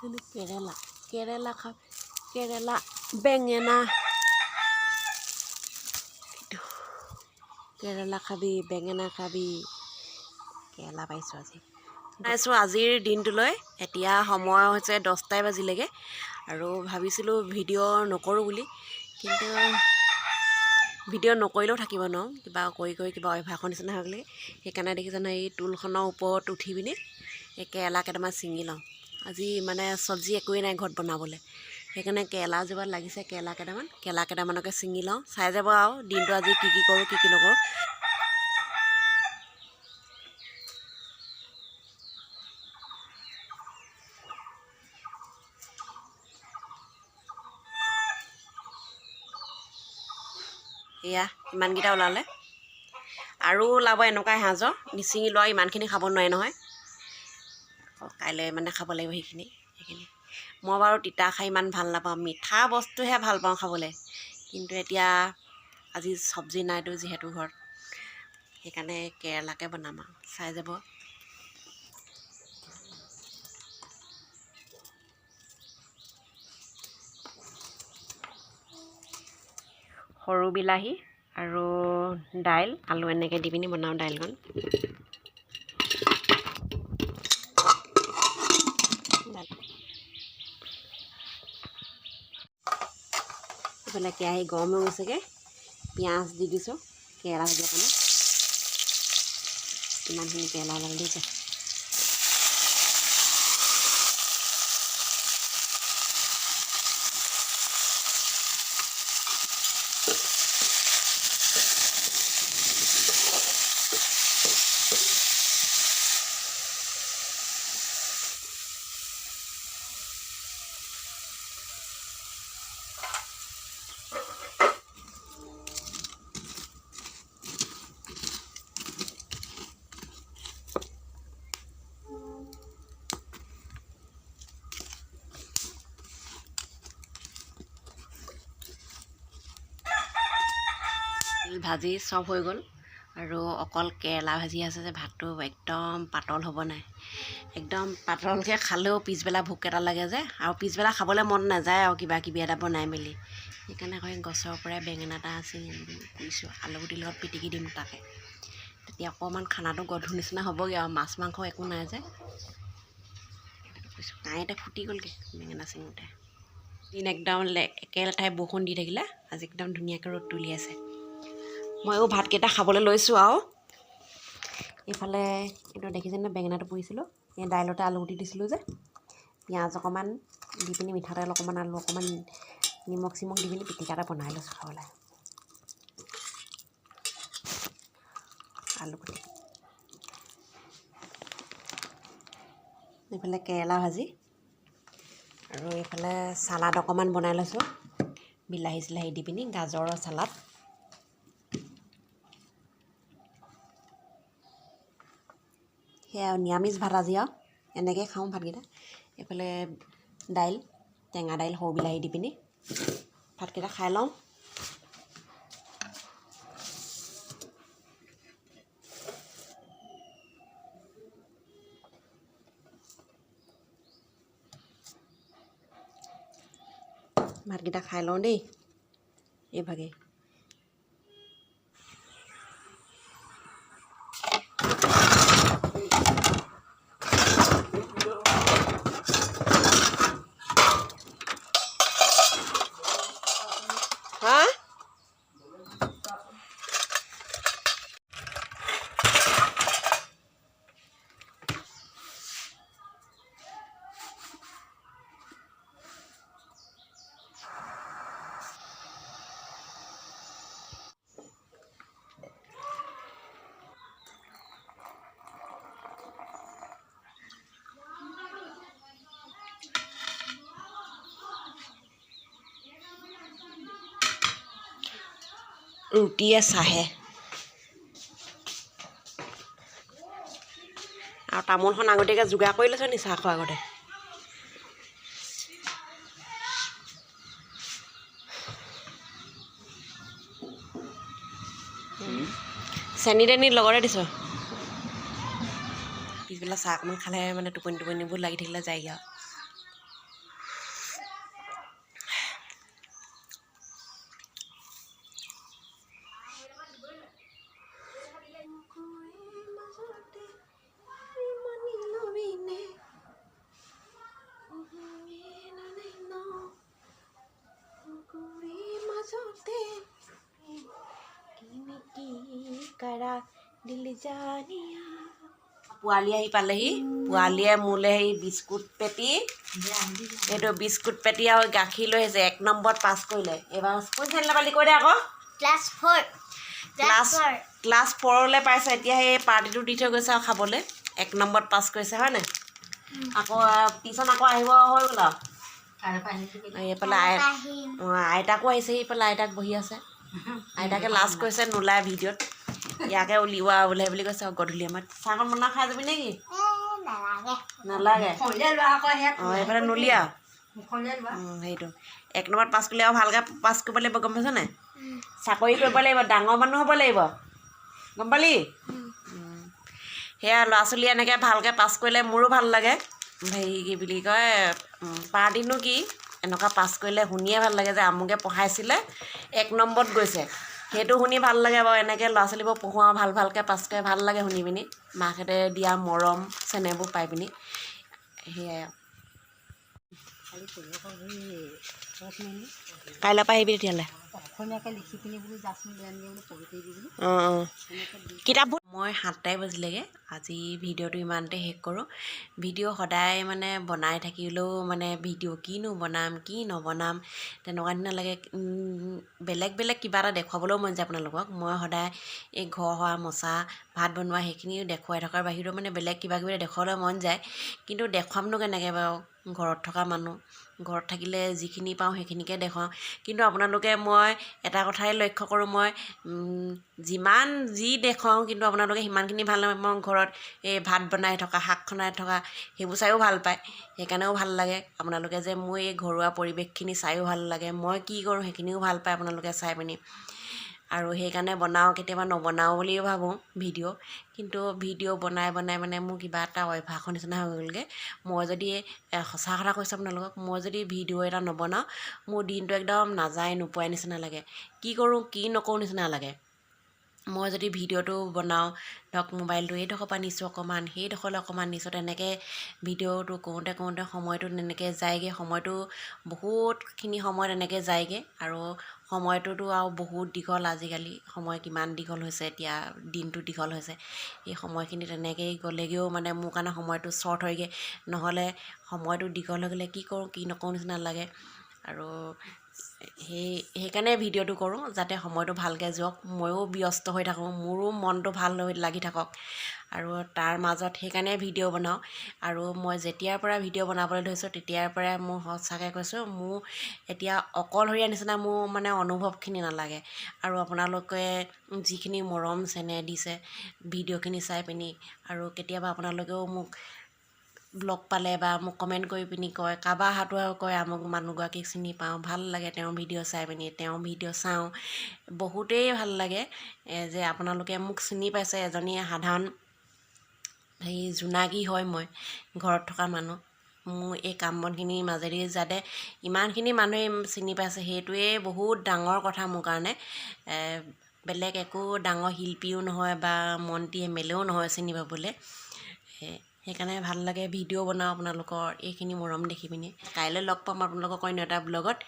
কেৰেলা কেৰেলা খা কেৰেলা বেঙেনা কেৰেলা খাবি বেঙেনা খাবি কেৰেলা পাইছোঁ আজি পাইছোঁ আজিৰ দিনটোলৈ এতিয়া সময় হৈছে 10টাই বাজিলেগৈ আৰু ভাবিছিলোঁ ভিডিঅ' নকৰোঁ বুলি কিন্তু ভিডিঅ' নকৰিলেও থাকিব নোৱাৰোঁ কিবা কৰি কিবা অভ্যাসৰ নিচিনা হৈ গ'লে সেইকাৰণে দেখিছেনে এই টুলখনৰ ওপৰত উঠি পিনি এই কেৰেলা কেইটামান ছিঙি লওঁ আজি মানে চব্জি একোৱেই নাই ঘৰত বনাবলৈ সেইকাৰণে কেৰেলা জোপাত লাগিছে কেৰেলা কেইটামানকে ছিঙি লওঁ চাই যাব আৰু দিনটো আজি কি কৰোঁ কি নকৰোঁ এয়া ইমানকেইটা ওলালে আৰু ওলাব এনেকুৱাই সাঁজৰ নিচিঙি লোৱা ইমানখিনি খাব নোৱাৰে নহয় কাইলৈ মানে খাব লাগিব সেইখিনি মই বাৰু তিতা খাই ইমান ভাল নাপাওঁ মিঠা বস্তুহে ভাল পাওঁ খাবলৈ কিন্তু এতিয়া আজি চব্জি নাইতো যিহেতু ঘৰত সেইকাৰণে কেৰেলাকে বনাম আৰু চাই যাব সৰু বিলাহী আৰু দাইল আলু এনেকৈ দি পিনি বনাওঁ দাইলখন এইফালে কেৰাহী গৰম হৈ গৈছেগৈ পিঁয়াজ দি দিছোঁ কেৰেলা ভাজিৰ কাৰণে ইমানখিনি কেৰেলা ওলাল দিছে ভাজি চব হৈ গ'ল আৰু অকল কেৰেলা ভাজি আছে যে ভাতটো একদম পাতল হ'ব নাই একদম পাতলকৈ খালেও পিছবেলা ভোক এটা লাগে যে আৰু পিছবেলা খাবলৈ মন নাযায় আৰু কিবা কিবি এটা বনাই মেলি সেইকাৰণে আকৌ গছৰ পৰাই বেঙেনা এটা ছিঙি কৰিছোঁ আলুগুটিৰ লগত পিটিকি দিম তাকে তেতিয়া অকণমান খানাটো গধুৰ নিচিনা হ'বগৈ আৰু মাছ মাংস একো নাই যে কৈছোঁ কাঁইতে ফুটি গ'লগৈ বেঙেনা ছিঙোতে দিন একদম একেলেঠাই বৰষুণ দি থাকিলে আজি একদম ধুনীয়াকৈ ৰ'দ তুলি আছে ময়ো ভাতকেইটা খাবলৈ লৈছোঁ আৰু এইফালে এইটো দেখিছেনে বেঙেনাটো পুৰিছিলোঁ এই দাইলতে আলুগুটি দিছিলোঁ যে পিঁয়াজ অকণমান দি পিনি মিঠাতেল অকণমান আলু অকণমান নিমখ চিমখ দি পিনি পিটিকা এটা বনাই লৈছোঁ খাবলৈ আলুগুটি এইফালে কেৰেলা ভাজি আৰু এইফালে চালাড অকণমান বনাই লৈছোঁ বিলাহী চিলাহী দি পিনি গাজৰৰ চালাড সেয়া নিৰামিষ ভাত আজি আৰু এনেকৈ খাওঁ ভাতকেইটা এইফালে দাইল টেঙা দাইল সৰু বিলাহী দি পিনি ভাতকেইটা খাই লওঁ ভাতকেইটা খাই লওঁ দেই এইভাগে ৰুটিয়ে চাহে আৰু তামোলখন আগতীয়াকৈ যোগাৰ কৰি লৈছোঁ নি চাহ খোৱাৰ আগতে চেনি তেনি লগতে দিছোঁ পিছবেলা চাহ অকণমান খালে মানে টোপনিবোৰ লাগি থাকিলে যায়গৈ আৰু দিল জানিয়া পোৱালি আহি পালেহি পোৱালীয়ে মোলৈ সেই বিস্কুট পেটি এইটো বিস্কুট পেটি আৰু গাখীৰ লৈ আহিছে 1 নম্বৰত পাছ কৰিলে এইবাৰ কোন শ্ৰেণীলৈ পালি কৈ দে আকৌ ক্লাছ 4লৈ পাইছে এতিয়া সেই পাৰ্টিটো দি থৈ গৈছে আৰু খাবলৈ 1 নম্বৰত পাছ কৰিছে হয় নাই আকৌ টিউশ্যন আকৌ আহিব হৈ গ'ল আৰু এইফালে আইতাকো আহিছে সেইফালে আইতাক বহি আছে আইতাকে লাজ কৰিছে নোলায় ভিডিঅ'ত ইয়াকে উলিওৱা ওলাই বুলি কৈছে গধূলি সময়ত চাহকণ বনাই খাই যাবি নেকি নালাগে অঁ এইফালে নলিয়া সেইটো 1 নম্বৰত পাছ কৰিলে আৰু ভালকৈ পাছ কৰিব লাগিব গম পাইছ নাই চাকৰি কৰিব লাগিব ডাঙৰ মানুহ হ'ব লাগিব গম পালি সেয়া ল'ৰা ছোৱালী এনেকৈ ভালকৈ পাছ কৰিলে মোৰো ভাল লাগে হেৰি কি বুলি কয় পাৰ্টিনো কি এনেকুৱা পাছ কৰিলে শুনিয়ে ভাল লাগে যে আমুকে পঢ়াইছিলে 1 নম্বৰত গৈছে সেইটো শুনি ভাল লাগে বাৰু এনেকৈ ল'ৰা ছোৱালীবোৰ পঢ়োৱা ভালকৈ পাছ কৰে ভাল লাগে শুনি পিনি মাকহঁতে দিয়া মৰম চেনেহবোৰ পাই পিনি সেয়াই কাইলৈ পৰা আহিবি তেতিয়াহ'লে অঁ কিতাপবোৰ মই 7টাই বাজিলেগৈ আজি ভিডিঅ'টো ইমানতে শেষ কৰোঁ ভিডিঅ' সদায় মানে বনাই থাকিলেও মানে ভিডিঅ' কিনো বনাম কি নবনাম তেনেকুৱা নিচিনা লাগে বেলেগ বেলেগ কিবা এটা দেখুৱাবলৈও মন যায় আপোনালোকক মই সদায় এই ঘৰ সৰা মচা ভাত বনোৱা সেইখিনি দেখুৱাই থকাৰ বাহিৰেও মানে বেলেগ কিবা কিবি দেখুৱাবলৈ মন যায় কিন্তু দেখুৱামনো কেনেকৈ বাৰু ঘৰত থকা মানুহ ঘৰত থাকিলে যিখিনি পাওঁ সেইখিনিকে দেখুৱাওঁ কিন্তু আপোনালোকে মই এটা কথাই লক্ষ্য কৰোঁ মই যিমান যি দেখুৱাওঁ কিন্তু আপোনালোকে সিমানখিনি ভাল নাপায় মই ঘৰত এই ভাত বনাই থকা শাক বনাই থকা সেইবোৰ চাইও ভাল পায় সেইকাৰণেও ভাল লাগে আপোনালোকে যে মোৰ এই ঘৰুৱা পৰিৱেশখিনি চাইও ভাল লাগে মই কি কৰোঁ সেইখিনিও ভাল পায় আপোনালোকে চাই পিনি আৰু সেইকাৰণে বনাওঁ কেতিয়াবা নবনাওঁ বুলিও ভাবোঁ ভিডিঅ' কিন্তু ভিডিঅ' বনাই মানে মোৰ কিবা এটা অভ্যাসৰ নিচিনা হৈ গ'লগৈ মই যদি সঁচা কথা কৈছোঁ আপোনালোকক মই যদি ভিডিঅ' এটা নবনাওঁ মোৰ দিনটো একদম নাযায় নোপোৱাই নিচিনা লাগে কি কৰোঁ কি নকৰোঁ নিচিনা লাগে মই যদি ভিডিঅ'টো বনাওঁ ধৰক মোবাইলটো এইডোখৰ পৰা নিছোঁ অকণমান সেইডোখৰলৈ অকণমান নিছোঁ তেনেকৈ ভিডিঅ'টো কৰোঁতে সময়টো তেনেকৈ যায়গৈ সময়টো বহুতখিনি সময় তেনেকৈ যায়গৈ আৰু সময়টোতো আৰু বহুত দীঘল আজিকালি সময় কিমান দীঘল হৈছে এতিয়া দিনটো দীঘল হৈছে এই সময়খিনি তেনেকৈয়ে গ'লেগৈও মানে মোৰ কাৰণে সময়টো শ্বৰ্ট হয়গৈ নহ'লে সময়টো দীঘল হৈ গ'লে কি কৰোঁ কি নকৰোঁ নিচিনা লাগে আৰু সেইকাৰণে ভিডিঅ'টো কৰোঁ যাতে সময়টো ভালকৈ যাওক ময়ো ব্যস্ত হৈ থাকোঁ মোৰো মনটো ভাল হৈ লাগি থাকক আৰু তাৰ মাজত সেইকাৰণে ভিডিঅ' বনাওঁ আৰু মই যেতিয়াৰ পৰা ভিডিঅ' বনাবলৈ ধৰিছোঁ তেতিয়াৰ পৰাই মোৰ সঁচাকৈ কৈছোঁ মোৰ এতিয়া অকলশৰীয়া নিচিনা মোৰ মানে অনুভৱখিনি নালাগে আৰু আপোনালোকে যিখিনি মৰম চেনেহ দিছে ভিডিঅ'খিনি চাই পিনি আৰু কেতিয়াবা আপোনালোকেও মোক ব্লগ পালে বা মোক কমেণ্ট কৰি পিনি কয় কাৰোবাৰ হাতো কয় আমুক মানুহগৰাকীক চিনি পাওঁ ভাল লাগে তেওঁৰ ভিডিঅ' চাই পিনি তেওঁ ভিডিঅ' চাওঁ বহুতেই ভাল লাগে যে আপোনালোকে মোক চিনি পাইছে এজনী সাধাৰণ সেই জোনাকী হয় মই ঘৰত থকা মানুহ মোৰ এই কাম বনখিনিৰ মাজেদি যাতে ইমানখিনি মানুহে চিনি পাইছে সেইটোৱে বহুত ডাঙৰ কথা মোৰ কাৰণে বেলেগ একো ডাঙৰ শিল্পীও নহয় বা মন্ত্ৰী MLAও নহয় চিনি পাবলৈ সেইকাৰণে ভাল লাগে ভিডিঅ' বনাওঁ আপোনালোকৰ এইখিনি মৰম দেখি পিনি কাইলৈ লগ পাম আপোনালোকক অন্য এটা ব্লগত